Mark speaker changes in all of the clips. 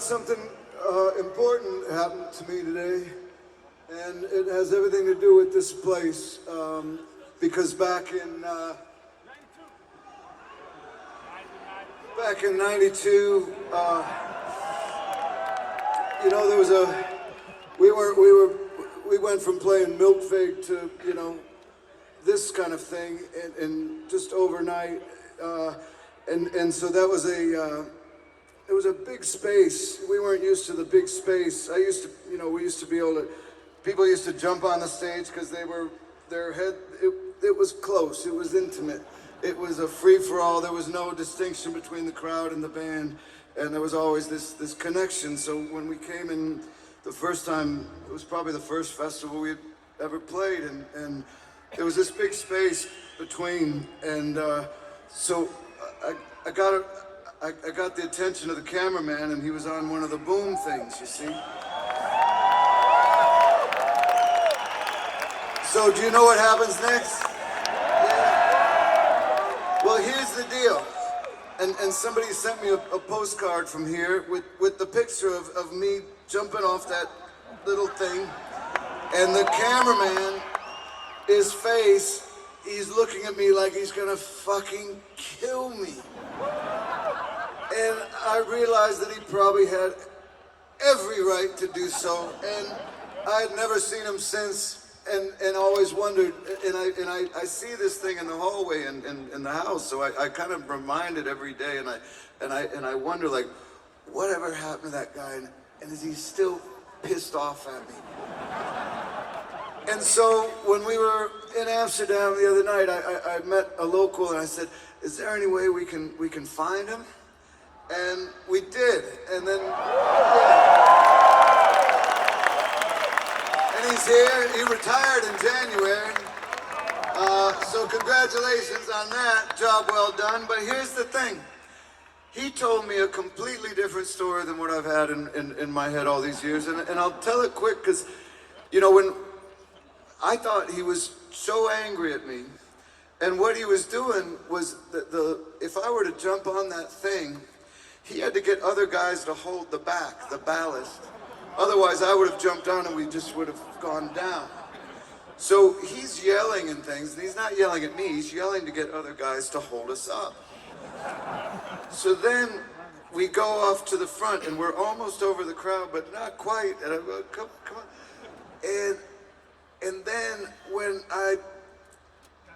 Speaker 1: thought something important happened to me today, and it has everything to do with this place. Because back in '92, you know, there was we went from playing Milk Fig to, you know, this kind of thing, and just overnight, and so that was it was a big space. We weren't used to the big space. I used to, you know, we used to be able to, people used to jump on the stage because their head, it was close, it was intimate. It was a free-for-all. There was no distinction between the crowd and the band, and there was always this connection. So when we came in the first time, it was probably the first festival we had ever played, and there was this big space between, and so I got the attention of the cameraman, and he was on one of the boom things, you see. So do you know what happens next? Yeah. Well, here's the deal. And somebody sent me a postcard from here with the picture of me jumping off that little thing. And the cameraman, his face, he's looking at me like he's gonna fucking kill me. And I realized that he probably had every right to do so. And I had never seen him since. And always wondered, and I see this thing in the hallway in the house, so I kind of reminded every day, and I wonder, like, whatever happened to that guy, and is he still pissed off at me? And so when we were in Amsterdam the other night, I met a local, and I said, is there any way we can find him? And we did, and then and he's here. He retired in January. So congratulations on that. Job well done. But here's the thing. He told me a completely different story than what I've had in my head all these years. And I'll tell it quick because, you know, when I thought he was so angry at me, and what he was doing was if I were to jump on that thing, he had to get other guys to hold the back, the ballast. Otherwise, I would have jumped on and we just would have gone down. So he's yelling and things, and he's not yelling at me, he's yelling to get other guys to hold us up. So then we go off to the front, and we're almost over the crowd, but not quite. And I go, come on. And then when I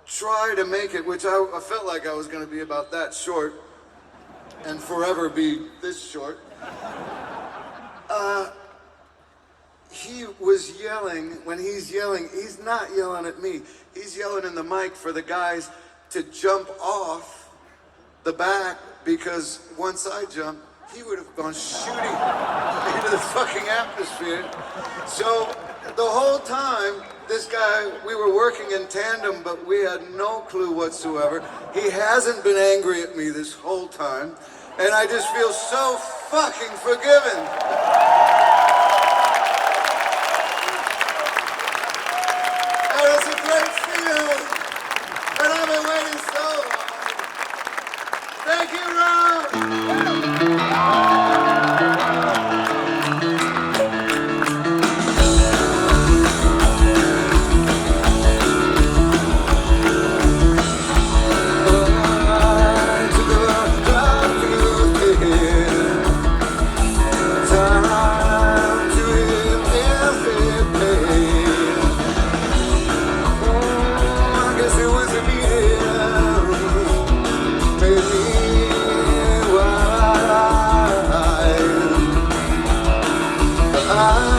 Speaker 1: try to make it, which I felt like I was going to be about that short, and forever be this short, he was yelling. When he's yelling, he's not yelling at me. He's yelling in the mic for the guys to jump off the back, because once I jumped, he would have gone shooting into the fucking atmosphere. So the whole time, this guy, we were working in tandem, but we had no clue whatsoever. He hasn't been angry at me this whole time, and I just feel so fucking forgiven. It's a great feeling, and I've been waiting so long. Thank you, Ron. I